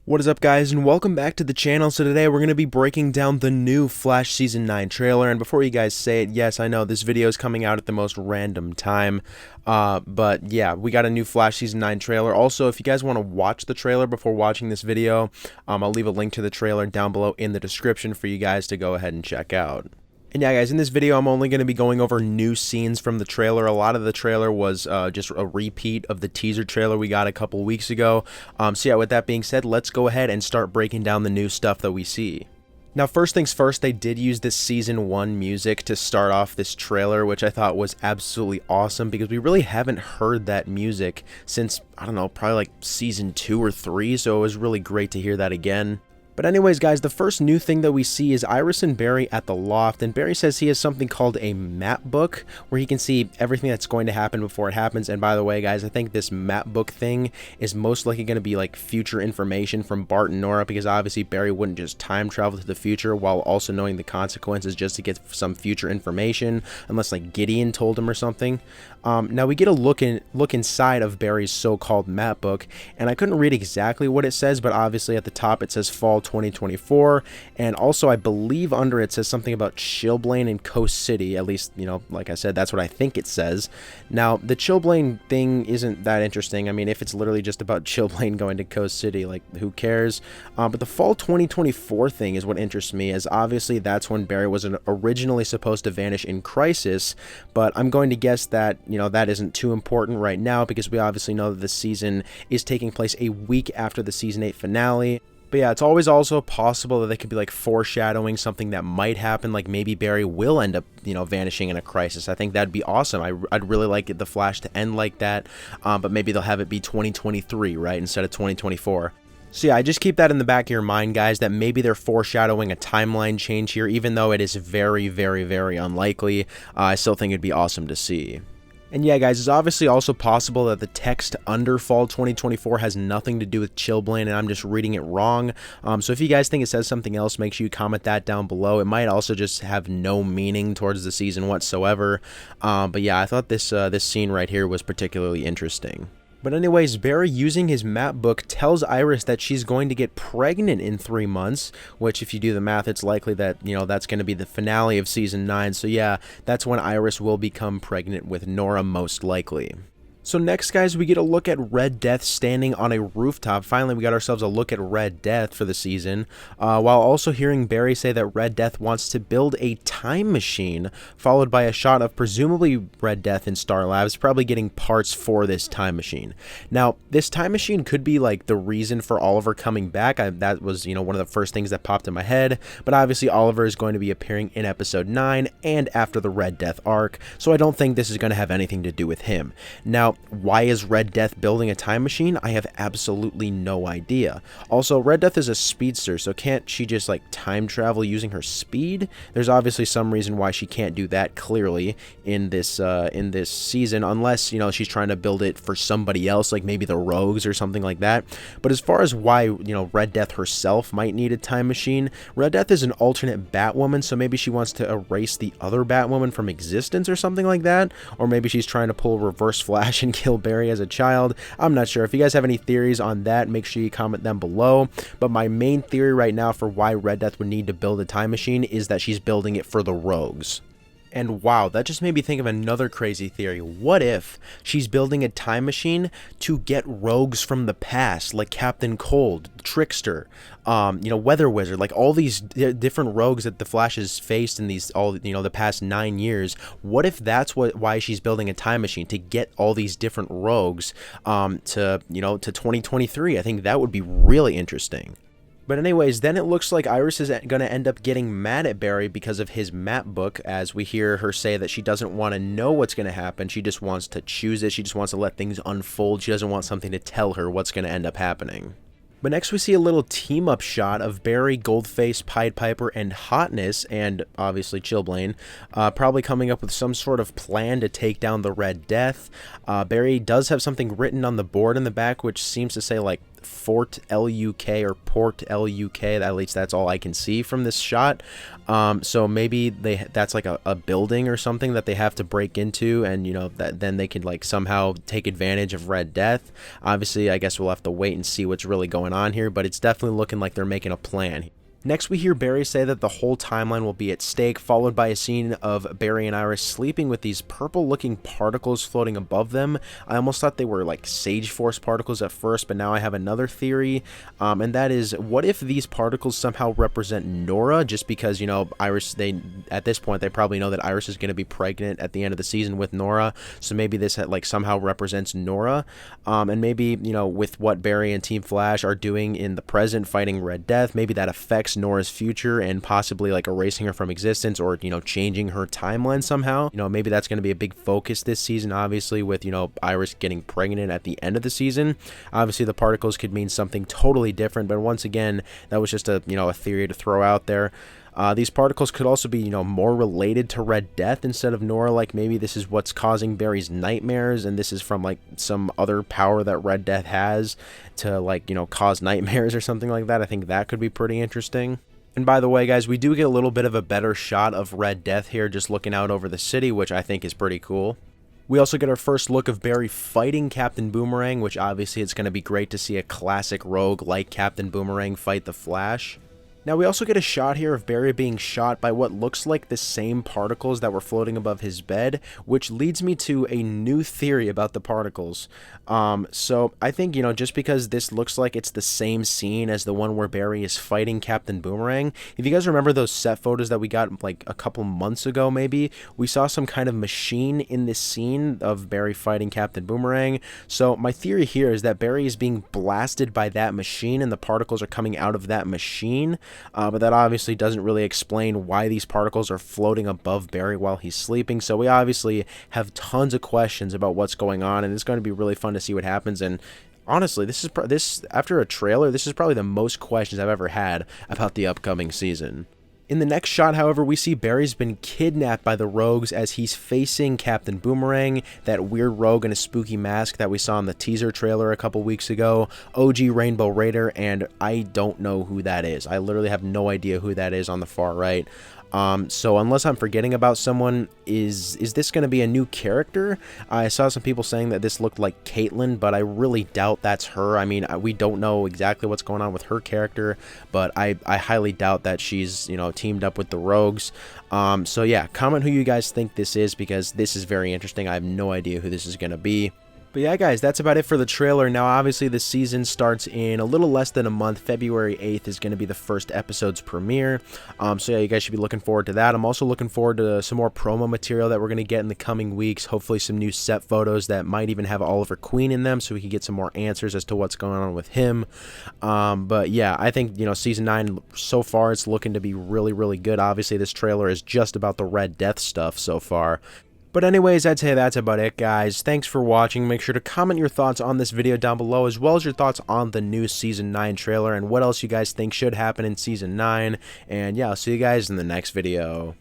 What is up, guys, and welcome back to the channel. So today we're going to be breaking down the new Flash Season 9 trailer, and before you guys say it, yes, I know this video is coming out at the most random time, but yeah, we got a new Flash Season 9 trailer. Also, if you guys want to watch the trailer before watching this video, I'll leave a link to the trailer down below in the description for you guys to go ahead and check out. And yeah, guys, in this video, I'm only going to be going over new scenes from the trailer. A lot of the trailer was just a repeat of the teaser trailer we got a couple weeks ago. So yeah, with that being said, let's go ahead and start breaking down the new stuff that we see. Now, first things first, they did use this Season 1 music to start off this trailer, which I thought was absolutely awesome because we really haven't heard that music since, I don't know, probably like Season 2 or 3, so it was really great to hear that again. But anyways, guys, the first new thing that we see is Iris and Barry at the loft, and Barry says he has something called a map book where he can see everything that's going to happen before it happens. And by the way, guys, I think this map book thing is most likely going to be like future information from Bart and Nora, because obviously Barry wouldn't just time travel to the future while also knowing the consequences just to get some future information, unless like Gideon told him or something. Now we get a look inside of Barry's so-called map book, and I couldn't read exactly what it says, but obviously at the top it says Fall 2024, and also I believe under it says something about Chilblain and Coast City. At least, you know, like I said, that's what I think it says. Now the Chilblain thing isn't that interesting. I mean, if it's literally just about Chilblain going to Coast City, like, who cares? But the Fall 2024 thing is what interests me, as obviously that's when Barry was originally supposed to vanish in Crisis, but I'm going to guess that, you know, that isn't too important right now because we obviously know that the season is taking place a week after the Season 8 finale. But yeah, it's always also possible that they could be like foreshadowing something that might happen, like maybe Barry will end up, you know, vanishing in a crisis. I think that'd be awesome. I'd really like the Flash to end like that, but maybe they'll have it be 2023, right, instead of 2024. So yeah, I just keep that in the back of your mind, guys, that maybe they're foreshadowing a timeline change here, even though it is very, very, very unlikely. I still think it'd be awesome to see. And yeah, guys, it's obviously also possible that the text under Fall 2024 has nothing to do with Chilblain, and I'm just reading it wrong. So if you guys think it says something else, make sure you comment that down below. It might also just have no meaning towards the season whatsoever. But yeah, I thought this scene right here was particularly interesting. But anyways, Barry, using his map book, tells Iris that she's going to get pregnant in 3 months, which if you do the math, it's likely that, you know, that's going to be the finale of Season 9. So yeah, that's when Iris will become pregnant with Nora, most likely. So next, guys, we get a look at Red Death standing on a rooftop. Finally, we got ourselves a look at Red Death for the season, while also hearing Barry say that Red Death wants to build a time machine, followed by a shot of presumably Red Death in Star Labs, probably getting parts for this time machine. Now, this time machine could be like the reason for Oliver coming back. That was, you know, one of the first things that popped in my head, but obviously Oliver is going to be appearing in Episode 9 and after the Red Death arc, so I don't think this is going to have anything to do with him. Now, why is Red Death building a time machine? I have absolutely no idea. Also, Red Death is a speedster, so can't she just like time travel using her speed? There's obviously some reason why she can't do that clearly in this season, unless, you know, she's trying to build it for somebody else, like maybe the Rogues or something like that. But as far as why, you know, Red Death herself might need a time machine, Red Death is an alternate Batwoman, so maybe she wants to erase the other Batwoman from existence or something like that, or maybe she's trying to pull Reverse Flash and kill Barry as a child. I'm not sure. If you guys have any theories on that, make sure you comment them below. But my main theory right now for why Red Death would need to build a time machine is that she's building it for the Rogues. And wow, that just made me think of another crazy theory. What if she's building a time machine to get rogues from the past, like Captain Cold, Trickster, you know, Weather Wizard, like all these different rogues that the Flash has faced in these, you know, the past 9 years? What if that's why she's building a time machine, to get all these different rogues to, you know, to 2023? I think that would be really interesting. But anyways, then it looks like Iris is going to end up getting mad at Barry because of his map book, as we hear her say that she doesn't want to know what's going to happen. She just wants to choose it. She just wants to let things unfold. She doesn't want something to tell her what's going to end up happening. But next we see a little team-up shot of Barry, Goldface, Pied Piper, and Hotness, and obviously Chilblain, probably coming up with some sort of plan to take down the Red Death. Barry does have something written on the board in the back, which seems to say, like, Fort LUK or Port LUK. At least that's all I can see from this shot. So maybe that's like a building or something that they have to break into, and you know that then they can like somehow take advantage of Red Death. Obviously, I guess we'll have to wait and see what's really going on here, but it's definitely looking like they're making a plan. Next, we hear Barry say that the whole timeline will be at stake, followed by a scene of Barry and Iris sleeping with these purple-looking particles floating above them. I almost thought they were like Sage Force particles at first, but now I have another theory, and that is, what if these particles somehow represent Nora? Just because, you know, Iris, at this point, they probably know that Iris is going to be pregnant at the end of the season with Nora, so maybe this like somehow represents Nora, and maybe, you know, with what Barry and Team Flash are doing in the present fighting Red Death, maybe that affects Nora's future and possibly like erasing her from existence, or you know, changing her timeline somehow. You know, maybe that's going to be a big focus this season, obviously, with, you know, Iris getting pregnant at the end of the season. Obviously the particles could mean something totally different, but once again, that was just a, you know, a theory to throw out there. These particles could also be, you know, more related to Red Death instead of Nora. Like maybe this is what's causing Barry's nightmares, and this is from like some other power that Red Death has to, like, you know, cause nightmares or something like that. I think that could be pretty interesting. And by the way, guys, we do get a little bit of a better shot of Red Death here, just looking out over the city, which I think is pretty cool. We also get our first look of Barry fighting Captain Boomerang, which obviously it's going to be great to see a classic rogue like Captain Boomerang fight the Flash. Now we also get a shot here of Barry being shot by what looks like the same particles that were floating above his bed, which leads me to a new theory about the particles. So I think, you know, just because this looks like it's the same scene as the one where Barry is fighting Captain Boomerang, if you guys remember those set photos that we got like a couple months ago, maybe, we saw some kind of machine in this scene of Barry fighting Captain Boomerang. So my theory here is that Barry is being blasted by that machine and the particles are coming out of that machine. But that obviously doesn't really explain why these particles are floating above Barry while he's sleeping. So we obviously have tons of questions about what's going on, and it's going to be really fun to see what happens. And honestly, this after a trailer, this is probably the most questions I've ever had about the upcoming season. In the next shot, however, we see Barry's been kidnapped by the rogues as he's facing Captain Boomerang, that weird rogue in a spooky mask that we saw in the teaser trailer a couple weeks ago, OG Rainbow Raider, and I don't know who that is. I literally have no idea who that is on the far right. So unless I'm forgetting about someone, is this going to be a new character? I saw some people saying that this looked like Caitlyn, but I really doubt that's her. I mean, we don't know exactly what's going on with her character, but I highly doubt that she's, you know, teamed up with the rogues. So yeah, comment who you guys think this is, because this is very interesting. I have no idea who this is going to be. But yeah, guys, that's about it for the trailer. Now, obviously, the season starts in a little less than a month. February 8th is going to be the first episode's premiere. So yeah, you guys should be looking forward to that. I'm also looking forward to some more promo material that we're going to get in the coming weeks. Hopefully some new set photos that might even have Oliver Queen in them, so we can get some more answers as to what's going on with him. But yeah, I think, you know, season 9 so far, it's looking to be really, really good. Obviously, this trailer is just about the Red Death stuff so far. But anyways, I'd say that's about it, guys. Thanks for watching. Make sure to comment your thoughts on this video down below, as well as your thoughts on the new Season 9 trailer and what else you guys think should happen in Season 9. And yeah, I'll see you guys in the next video.